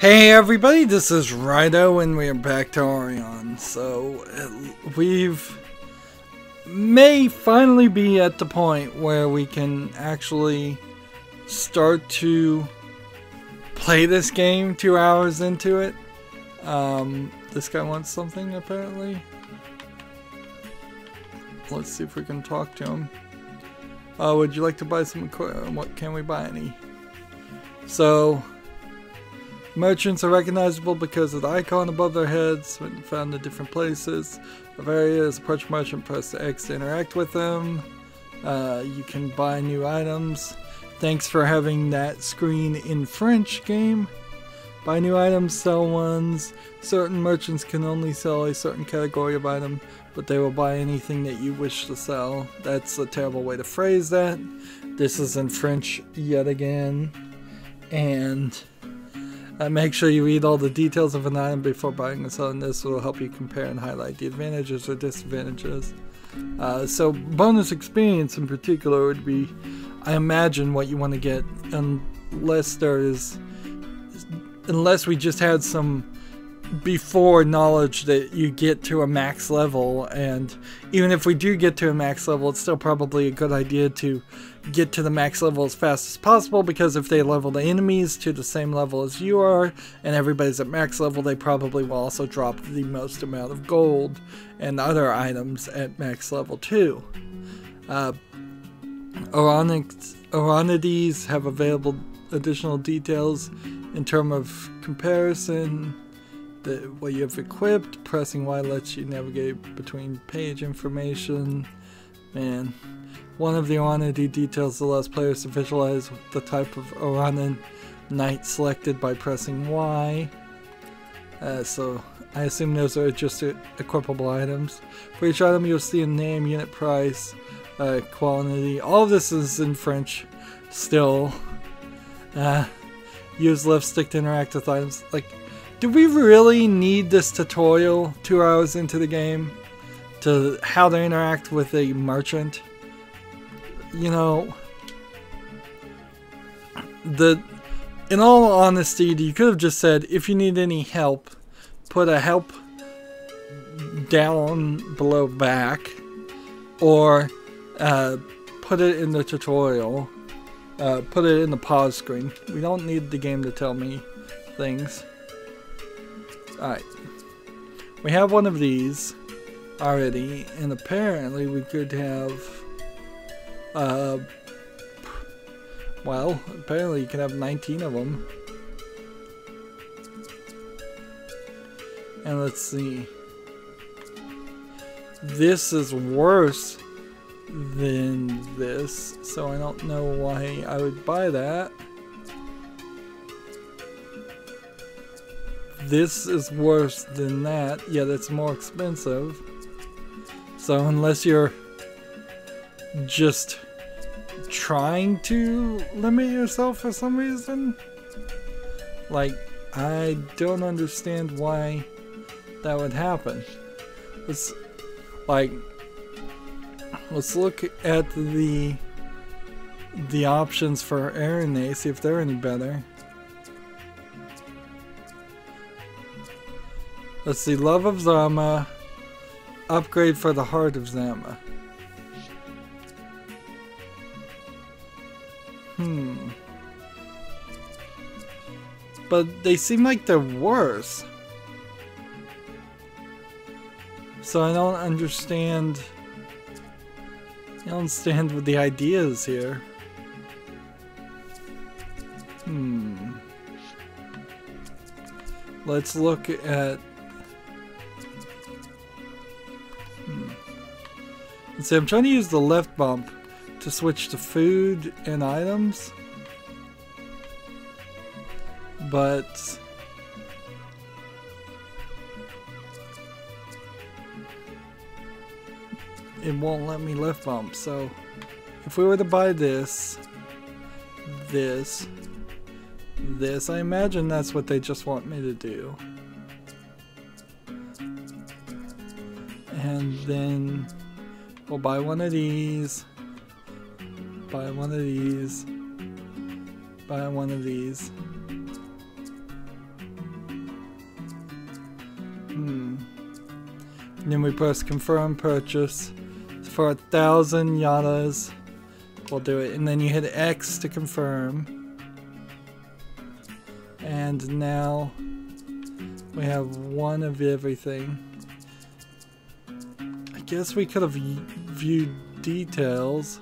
Hey everybody, this is Rydo and we're back to Aurion. So, may finally be at the point where we can actually start to play this game 2 hours into it. This guy wants something apparently. Let's see if we can talk to him. Would you like to buy some equipment? What can we buy any? So, merchants are recognizable because of the icon above their heads when found in different places of areas. Approach merchant, press the X to interact with them. You can buy new items. Thanks for having that screen in French, game. Buy new items, sell ones. Certain merchants can only sell a certain category of item, but they will buy anything that you wish to sell. That's a terrible way to phrase that. This is in French yet again. And make sure you read all the details of an item before buying and selling. This will help you compare and highlight the advantages or disadvantages. So bonus experience in particular would be, I imagine, what you want to get, unless we just had some before knowledge that you get to a max level. And even if we do get to a max level, it's still probably a good idea to get to the max level as fast as possible, because if they level the enemies to the same level as you are and everybody's at max level, they probably will also drop the most amount of gold and other items at max level too. Aurionics have available additional details in terms of comparison. What you have equipped. Pressing Y lets you navigate between page information. Man, one of the Aurionic details allows players to visualize the type of Aurionic knight selected by pressing Y. So I assume those are just equipable items. For each item you'll see a name, unit price, quantity. All of this is in French still. Use left stick to interact with items. Like, do we really need this tutorial 2 hours into the game to how to interact with a merchant? You know, in all honesty, you could have just said, if you need any help, put a help down below back, or put it in the tutorial, put it in the pause screen. We don't need the game to tell me things. Alright, we have one of these already, and apparently we could have, well, apparently you can have 19 of them. And let's see, this is worse than this, so I don't know why I would buy that. This is worse than that, yet it's more expensive. So unless you're just trying to limit yourself for some reason, like, I don't understand why that would happen. Let's look at the options for Erine, see if they're any better. Let's see, Love of Zama, upgrade for the Heart of Zama. But they seem like they're worse. So I don't understand. I don't understand what the ideas here. Let's look at. Let's see, I'm trying to use the left bump to switch to food and items, but it won't let me left bump. So if we were to buy this, I imagine that's what they just want me to do. And then we'll buy one of these, buy one of these, buy one of these, And then we press confirm purchase for 1,000 yanas. We'll do it. And then you hit X to confirm. And now we have one of everything. I guess we could have viewed details.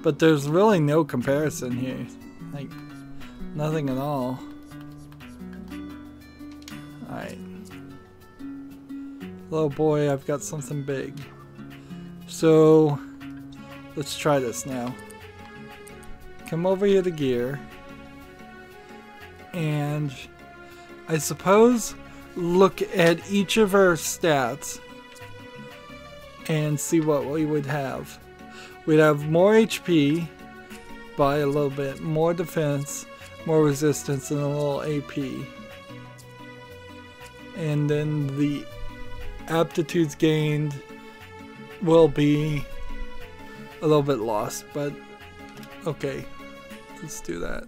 But there's really no comparison here. Like, nothing at all. Alright. Oh boy, I've got something big. So, let's try this now. Come over here to gear. And I suppose look at each of our stats and see what we would have. We'd have more HP by a little bit, more defense, more resistance, and a little AP. And then the aptitudes gained will be a little bit lost, but okay, let's do that.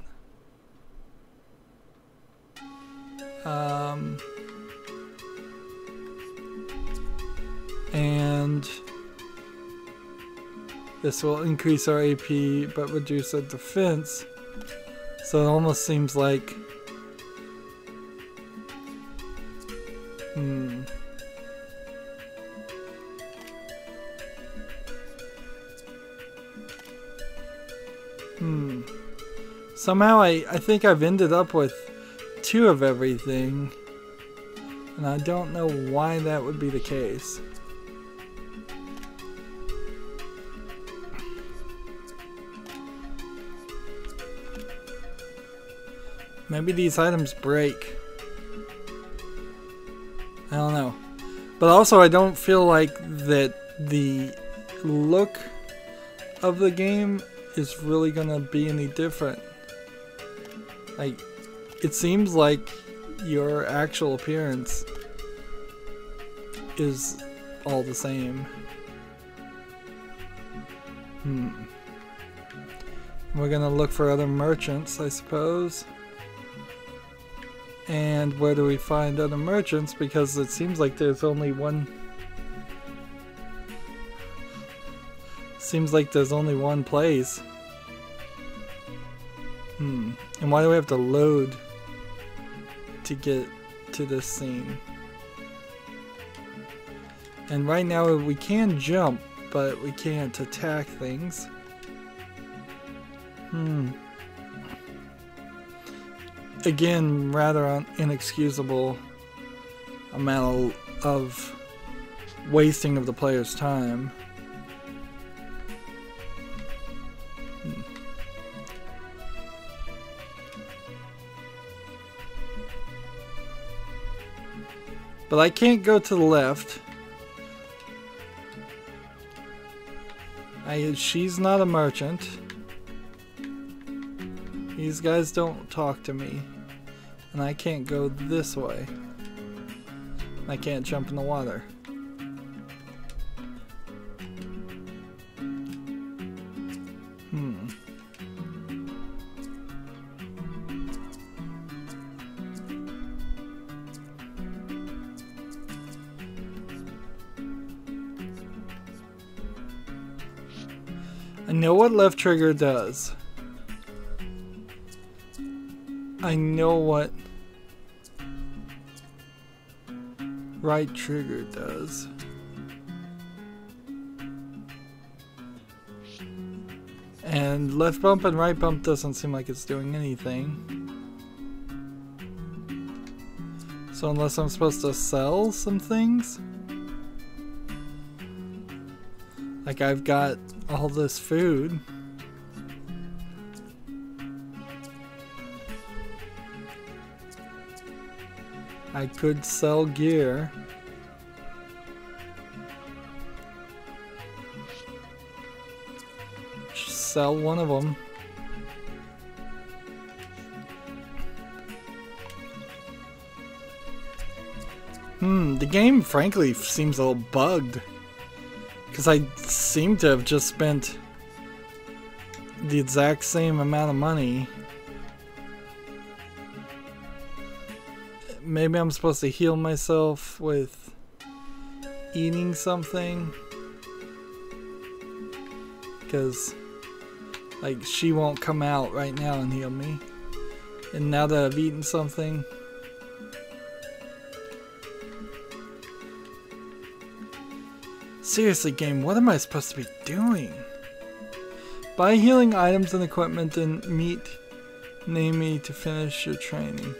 And this will increase our AP but reduce our defense. So it almost seems like somehow I think I've ended up with 2 of everything, and I don't know why that would be the case. Maybe these items break. I don't know. But also I don't feel like that the look of the game is really gonna be any different. Like, it seems like your actual appearance is all the same. We're gonna look for other merchants, I suppose. And where do we find other merchants? Because it seems like there's only one. Seems like there's only one place. And why do we have to load to get to this scene? And right now we can jump, but we can't attack things. Again, rather inexcusable amount of wasting of the player's time. But I can't go to the left. She's not a merchant. These guys don't talk to me. And I can't go this way. I can't jump in the water. I know what left trigger does. I know what right trigger does. And left bump and right bump doesn't seem like it's doing anything. So unless I'm supposed to sell some things? Like I've got all this food. I could sell gear. Just sell one of them. The game frankly seems a little bugged. Because I seem to have just spent the exact same amount of money. Maybe I'm supposed to heal myself with eating something. Because, like, she won't come out right now and heal me. And now that I've eaten something... Seriously, game, what am I supposed to be doing? Buy healing items and equipment and meet Nami to finish your training.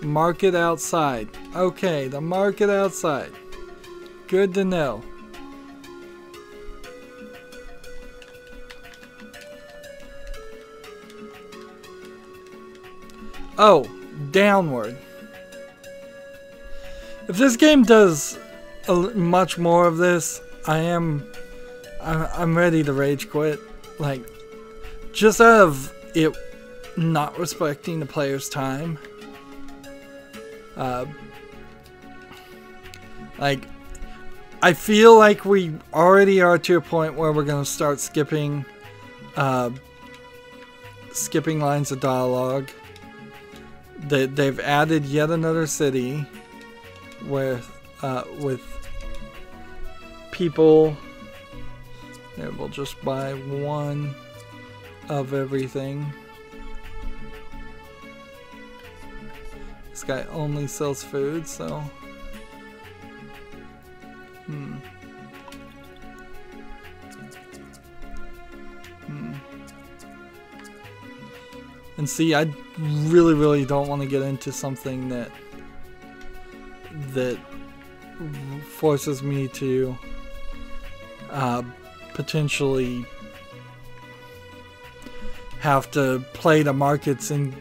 Market outside. Okay, the market outside. Good to know. Oh, downward. If this game does much more of this, I'm ready to rage quit. Like, just out of it not respecting the player's time. Like, I feel like we already are to a point where we're gonna start skipping lines of dialogue. They've added yet another city with people. Yeah, we'll just buy one of everything. This guy only sells food, so... And see, I really don't want to get into something that forces me to potentially have to play the markets and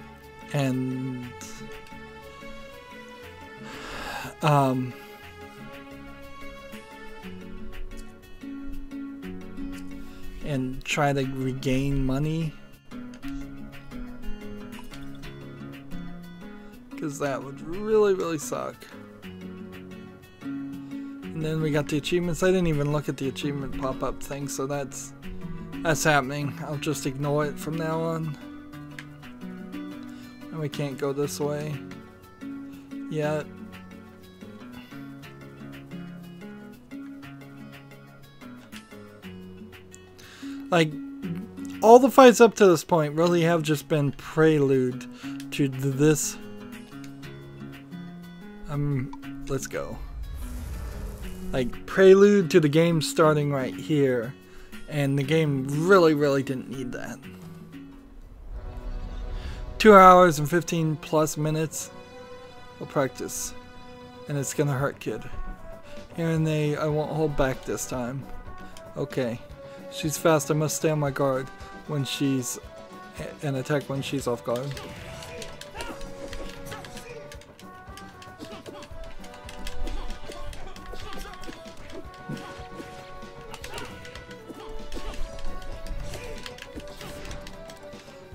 try to regain money, because that would really suck. And then we got the achievements. I didn't even look at the achievement pop-up thing, so that's happening. I'll just ignore it from now on. And we can't go this way yet. Like, all the fights up to this point really have just been prelude to this. Let's go. Like, prelude to the game starting right here. And the game really didn't need that. 2 hours and 15 plus minutes of practice. And it's gonna hurt, kid. Erine, I won't hold back this time. Okay. She's fast, I must stay on my guard when she's... and attack when she's off guard.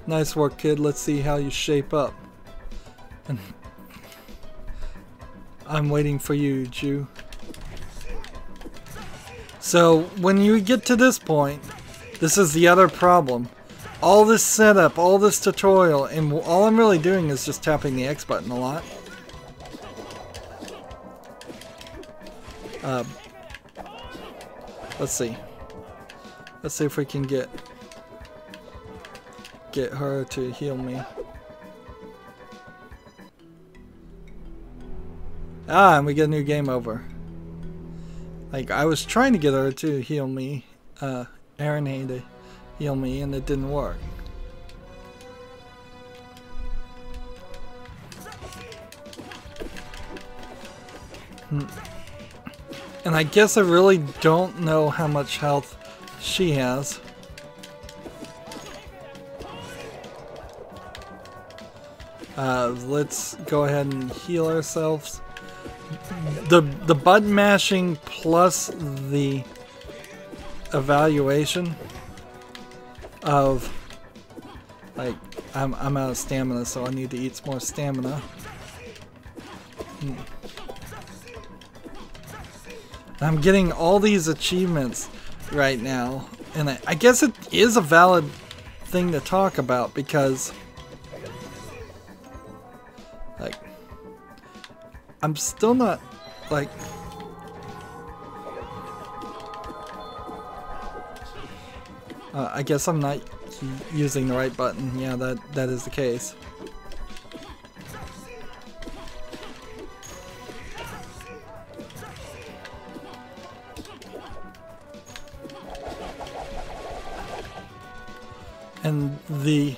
Nice work, kid. Let's see how you shape up. And I'm waiting for you, Jew. So, when you get to this point, this is the other problem. All this setup, all this tutorial, and all I'm really doing is just tapping the X button a lot. Let's see. Let's see if we can get her to heal me. Ah, and we get a new game over. Like, I was trying to get her to heal me, Erine to heal me, and it didn't work. And I guess I really don't know how much health she has. Let's go ahead and heal ourselves. The button mashing plus the evaluation of, like, I'm out of stamina, so I need to eat some more stamina. I'm getting all these achievements right now, and I guess it is a valid thing to talk about because, like, I'm still not, like, I guess I'm not using the right button. Yeah, that is the case. And the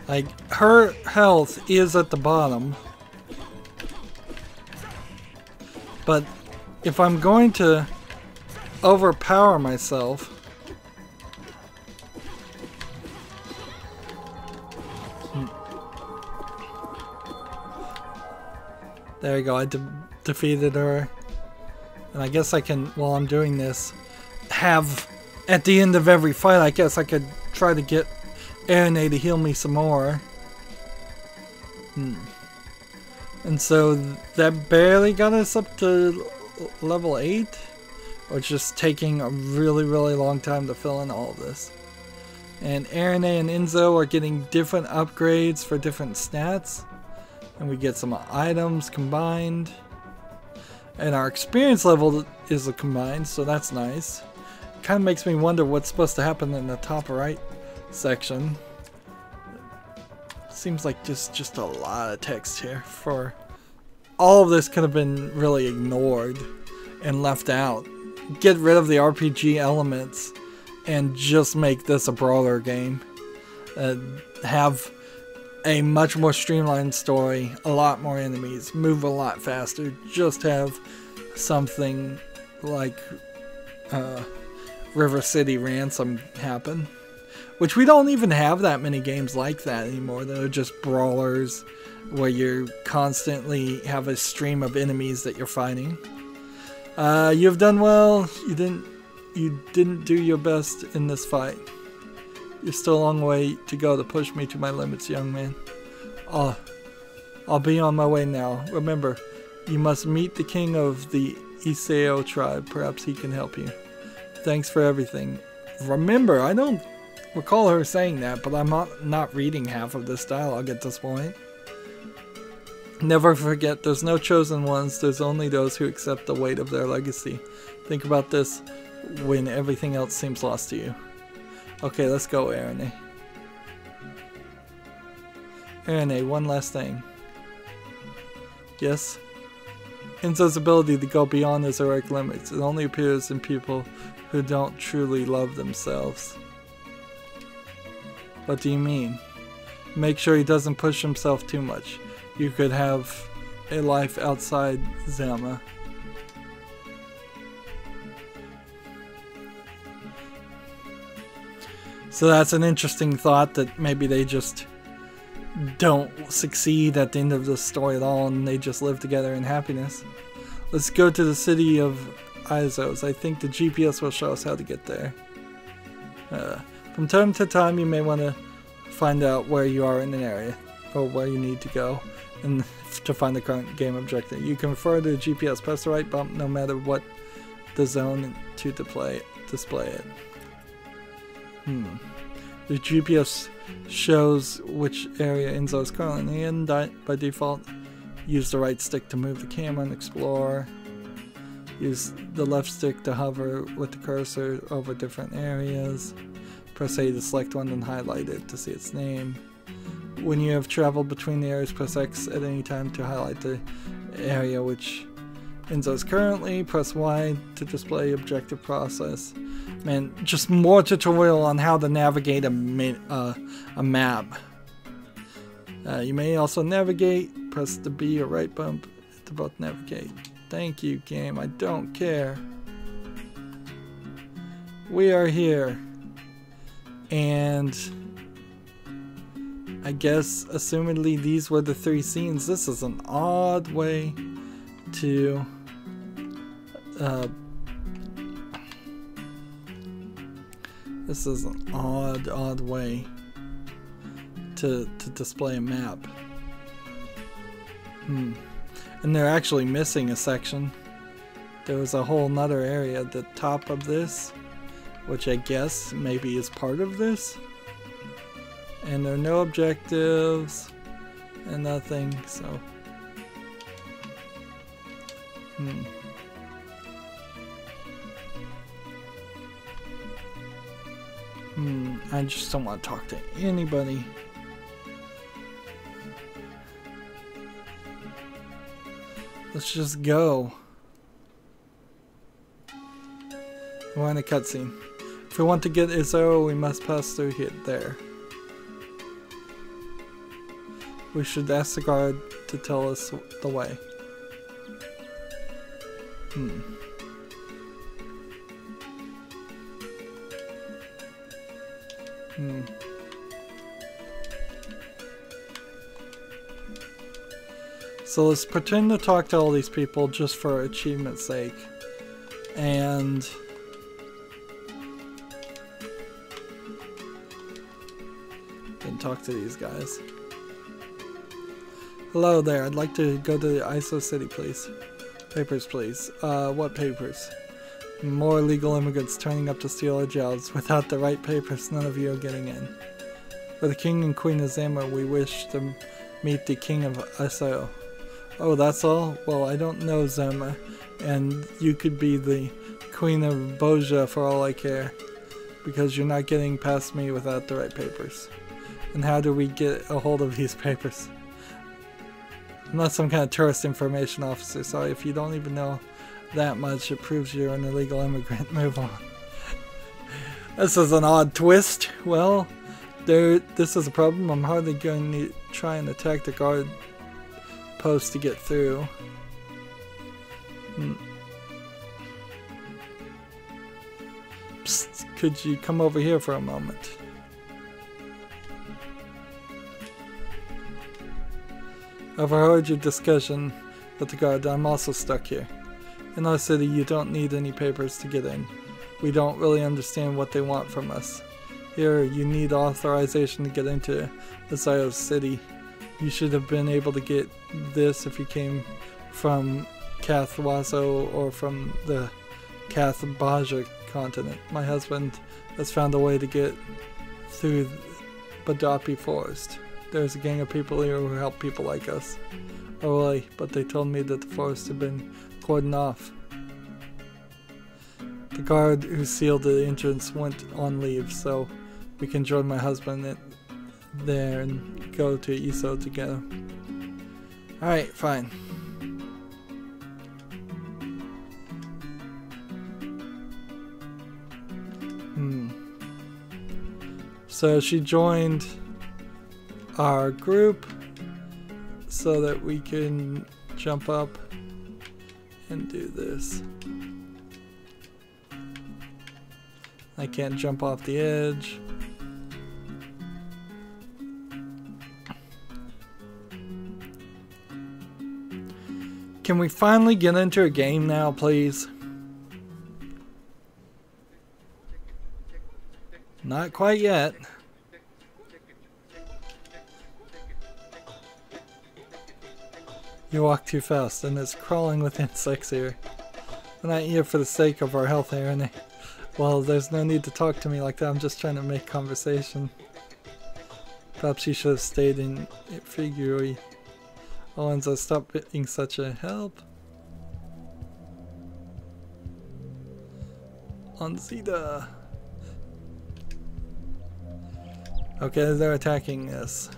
like, her health is at the bottom, but if I'm going to overpower myself, there we go, I defeated her. And I guess I can, while I'm doing this, have, at the end of every fight, I guess I could try to get Erine to heal me some more. And so that barely got us up to level 8, or just taking a really long time to fill in all of this. And Erine and Enzo are getting different upgrades for different stats, and we get some items combined, and our experience level is combined, so that's nice. Kind of makes me wonder what's supposed to happen in the top right section. Seems like just a lot of text here. For all of this could have been really ignored and left out. Get rid of the RPG elements and just make this a brawler game. Have a much more streamlined story, a lot more enemies, move a lot faster. Just have something like River City Ransom happen. Which we don't even have that many games like that anymore. They're just brawlers where you constantly have a stream of enemies that you're fighting. You've done well. You didn't do your best in this fight. You're still a long way to go to push me to my limits, young man. I'll be on my way now. Remember, you must meet the king of the Iseo tribe. Perhaps he can help you. Thanks for everything. Remember, I don't recall her saying that, but I'm not reading half of this dialogue at this point. Never forget, there's no chosen ones, there's only those who accept the weight of their legacy. Think about this when everything else seems lost to you. Okay, let's go, Erine. Erine, one last thing. Yes? Enzo's ability to go beyond his heroic limits, it only appears in people who don't truly love themselves. What do you mean? Make sure he doesn't push himself too much. You could have a life outside Zama. So that's an interesting thought, that maybe they just don't succeed at the end of the story at all and they just live together in happiness. Let's go to the city of Izos. I think the GPS will show us how to get there. From time to time you may want to find out where you are in an area, or where you need to go, and to find the current game objective. You can refer to the GPS, press the right bump no matter what the zone to display it. The GPS shows which area Enzo is currently in. By default, use the right stick to move the camera and explore. Use the left stick to hover with the cursor over different areas. Press A to select one and highlight it to see its name. When you have traveled between the areas, press X at any time to highlight the area which Enzo is currently. Press Y to display objective process. Man, just more tutorial on how to navigate a map. You may also navigate. Press the B or right bump to both navigate. Thank you, game. I don't care. We are here. And I guess, assumedly, these were the 3 scenes. This is an odd way to... this is an odd way to display a map. And they're actually missing a section. There was a whole nother area at the top of this, which I guess maybe is part of this. And there are no objectives and nothing, so... I just don't want to talk to anybody. Let's just go. We're in a cutscene. If we want to get Izo, we must pass through here, there. We should ask the guard to tell us the way. So let's pretend to talk to all these people just for achievement's sake. And... then talk to these guys. Hello there, I'd like to go to the ISO city, please. Papers, please. What papers? More illegal immigrants turning up to steal our jobs. Without the right papers, none of you are getting in. For the king and queen of Zama, we wish to meet the king of ISO. Oh, that's all? Well, I don't know Zama, and you could be the queen of Boja for all I care, because you're not getting past me without the right papers. And how do we get a hold of these papers? I'm not some kind of tourist information officer, so if you don't even know that much, it proves you're an illegal immigrant. Move on. This is an odd twist. Well, this is a problem. I'm hardly going to try and attack the guard post to get through. Psst, could you come over here for a moment? I've heard your discussion with the guard. I'm also stuck here. In our city, you don't need any papers to get in. We don't really understand what they want from us. Here, you need authorization to get into Azayo's city. You should have been able to get this if you came from Kathwazo or from the Kathbaja continent. My husband has found a way to get through Badapi Forest. There's a gang of people here who help people like us. Oh really, but they told me that the forest had been cordoned off. The guard who sealed the entrance went on leave, so we can join my husband there and go to Iso together. Alright, fine. So she joined our group so that we can jump up and do this. I can't jump off the edge. Can we finally get into a game now, please? Not quite yet. You walk too fast, and it's crawling with insects here. We're not here for the sake of our health, Erine. Well, there's no need to talk to me like that. I'm just trying to make conversation. Perhaps you should have stayed in Figuri. Oh, Enzo, stop being such a help. Onzida. Okay, they're attacking us.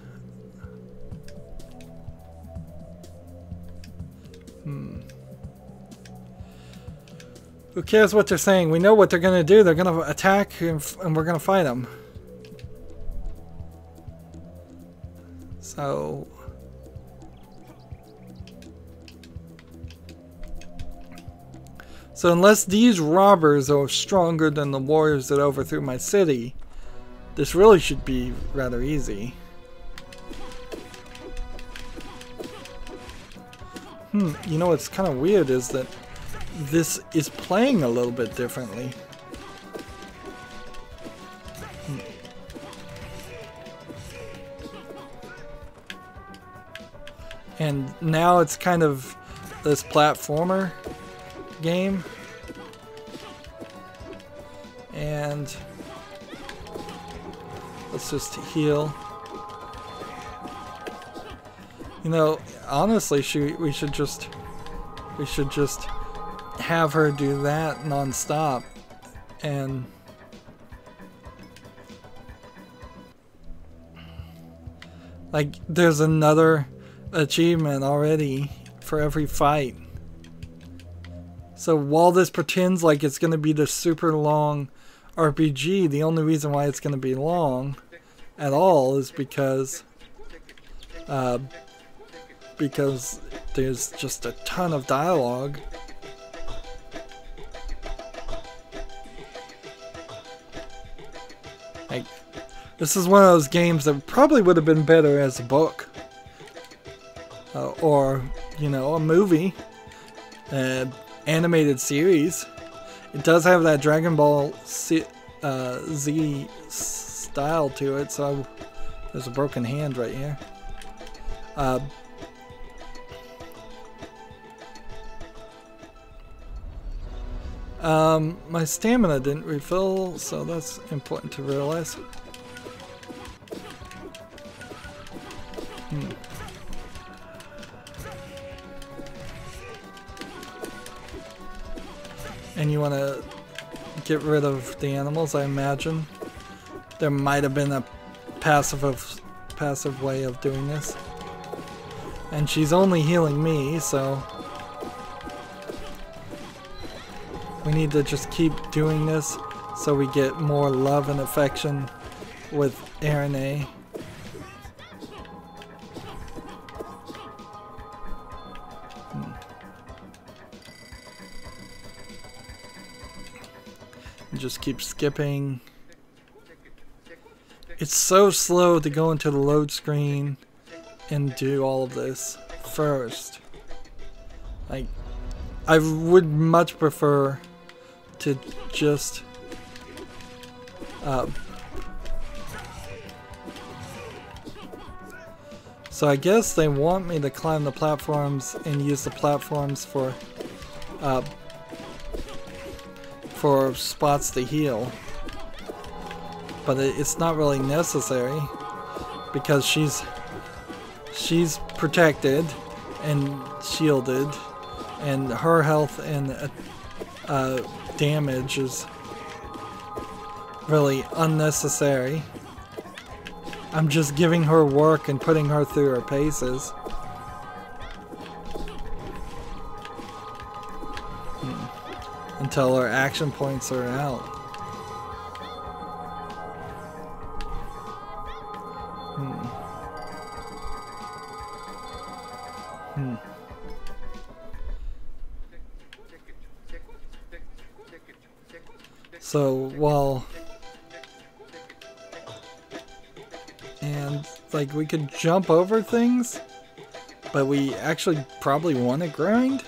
Who cares what they're saying? We know what they're gonna do. They're gonna attack and we're gonna fight them. So... unless these robbers are stronger than the warriors that overthrew my city, this really should be rather easy. You know what's kind of weird is that this is playing a little bit differently. And now it's kind of this platformer game. And let's just heal. You know, honestly, we should just have her do that non-stop, and like there's another achievement already for every fight. So while this pretends like it's going to be this super long RPG, the only reason why it's going to be long at all is because there's just a ton of dialogue. Like, this is one of those games that probably would have been better as a book, or you know, a movie, animated series. It does have that Dragon Ball Z style to it, so there's a broken hand right here. My stamina didn't refill, so that's important to realize. And you want to get rid of the animals, I imagine. There might have been a passive way of doing this. And she's only healing me, so we need to just keep doing this so we get more love and affection with Erine. Just keep skipping. It's so slow to go into the load screen and do all of this first. Like, I would much prefer to just so I guess they want me to climb the platforms and use the platforms for spots to heal, but it's not really necessary because she's protected and shielded, and her health and damage is really unnecessary. I'm just giving her work and putting her through her paces. Until our action points are out. So while like we could jump over things, but we actually probably want to grind.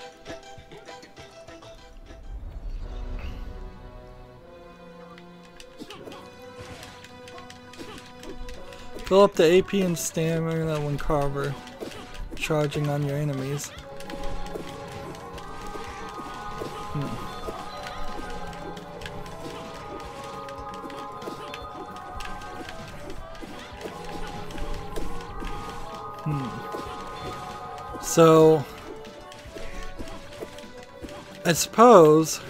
Fill up the AP and stamina when carver charging on your enemies. So I suppose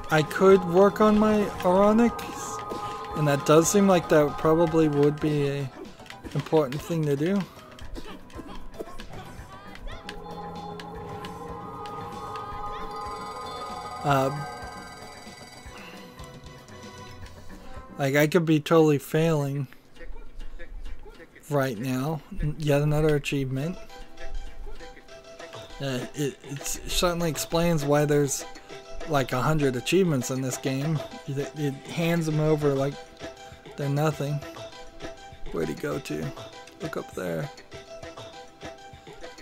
I could work on my Aurionics, and that does seem like that probably would be an important thing to do. Like I could be totally failing right now. Yet another achievement. It certainly explains why there's like 100 achievements in this game. It hands them over like they're nothing. Where'd he go to? Look up there.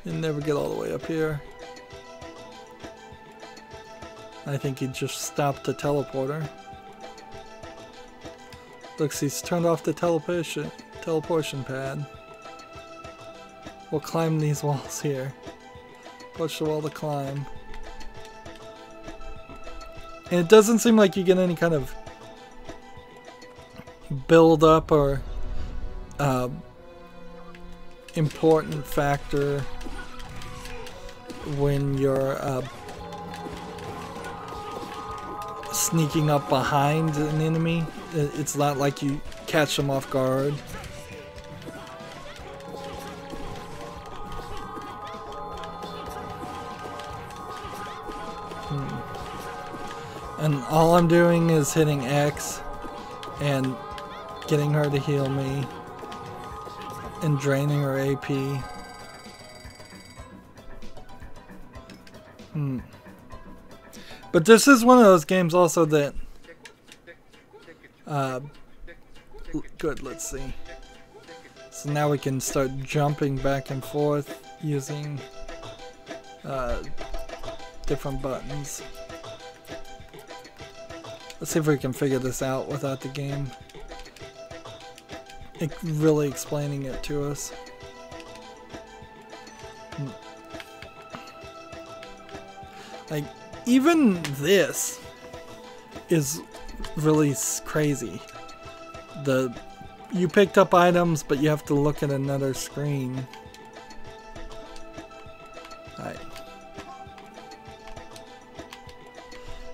He'd never get all the way up here. I think he just stopped the teleporter. Looks, he's turned off the teleportation pad. We'll climb these walls here. Push the wall to climb. And it doesn't seem like you get any kind of build up or important factor when you're sneaking up behind an enemy. It's not like you catch them off guard. And all I'm doing is hitting X and getting her to heal me and draining her AP. But this is one of those games also that good, let's see. So now we can start jumping back and forth using different buttons. Let's see if we can figure this out without the game really explaining it to us. Like, even this is really crazy. You picked up items, but you have to look at another screen. Alright.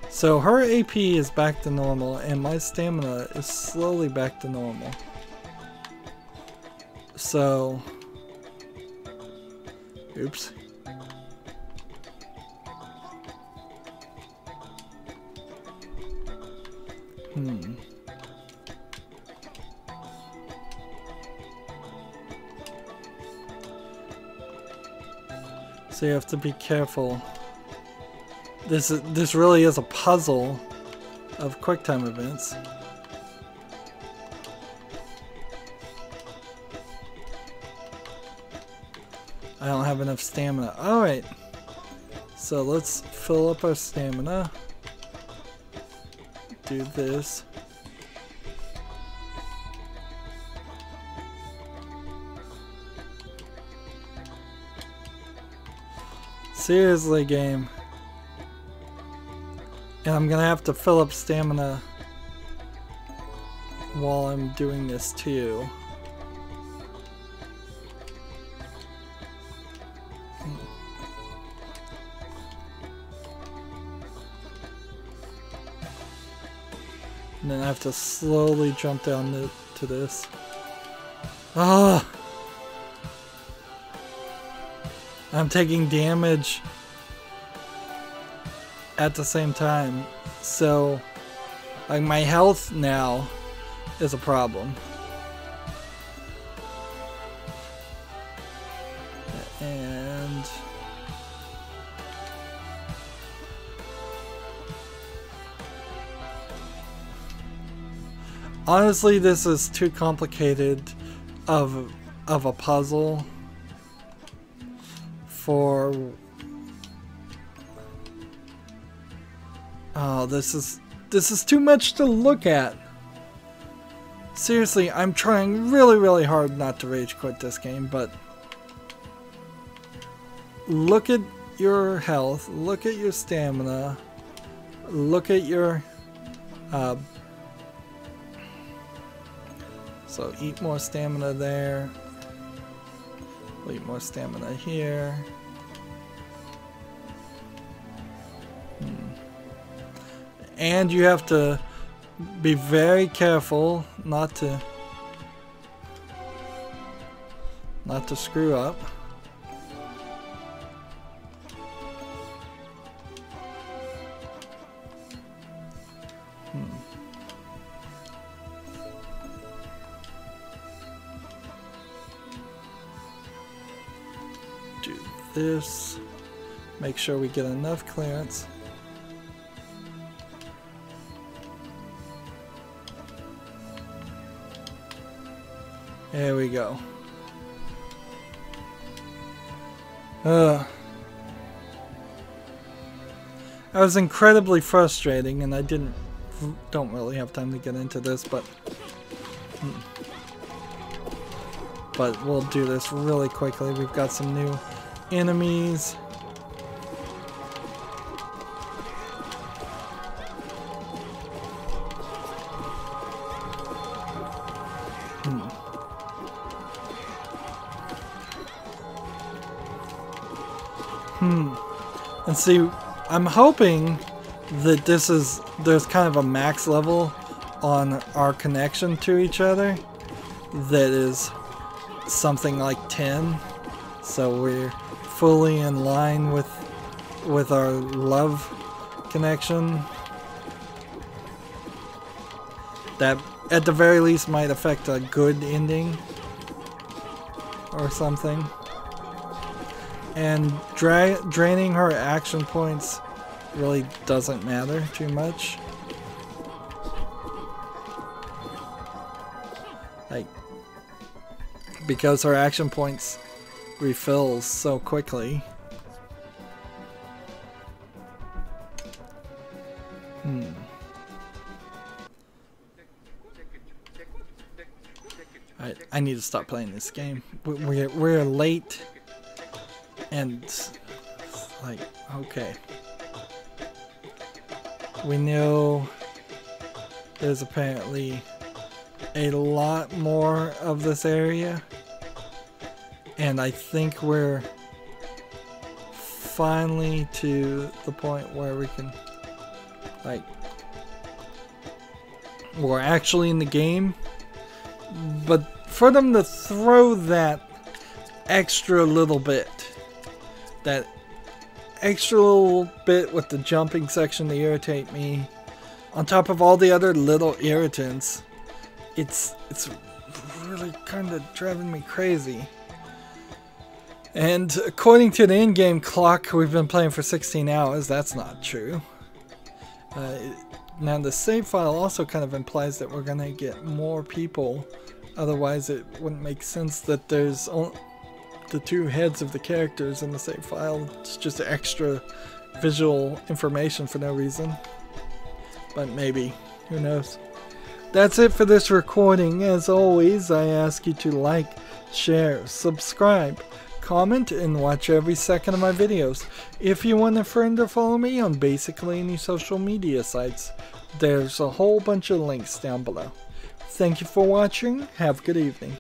So her AP is back to normal, and my stamina is slowly back to normal. So... oops. So you have to be careful. This really is a puzzle of QuickTime events. I don't have enough stamina. Alright. So let's fill up our stamina. Do this. Seriously, game. And I'm gonna have to fill up stamina while I'm doing this too. And then I have to slowly jump down to this. Ah! I'm taking damage at the same time, so like my health now is a problem. And honestly, this is too complicated of a puzzle for... oh, this is too much to look at. Seriously, I'm trying really hard not to rage quit this game, but look at your health, look at your stamina, look at your so eat more stamina there. Eat more stamina here. And you have to be very careful not to screw up. Do this. Make sure we get enough clearance. There we go. That was incredibly frustrating, and I don't really have time to get into this, but we'll do this really quickly. We've got some new enemies. And see, I'm hoping that there's kind of a max level on our connection to each other that is something like 10, so we're fully in line with our love connection. That at the very least might affect a good ending or something. And draining her action points really doesn't matter too much. Like, because her action points refills so quickly. I need to stop playing this game. We're late. And, like, okay. We know there's apparently a lot more of this area. And I think we're finally to the point where we can, like, we're actually in the game. But for them to throw that extra little bit, that extra little bit with the jumping section to irritate me, on top of all the other little irritants, it's really kind of driving me crazy. And according to the in-game clock, we've been playing for 16 hours. That's not true. Now the save file also kind of implies that we're gonna get more people. Otherwise it wouldn't make sense that there's the two heads of the characters in the save file. It's just extra visual information for no reason. But maybe. Who knows? That's it for this recording. As always, I ask you to like, share, subscribe, comment, and watch every second of my videos. If you want a friend or follow me on basically any social media sites, there's a whole bunch of links down below. Thank you for watching. Have a good evening.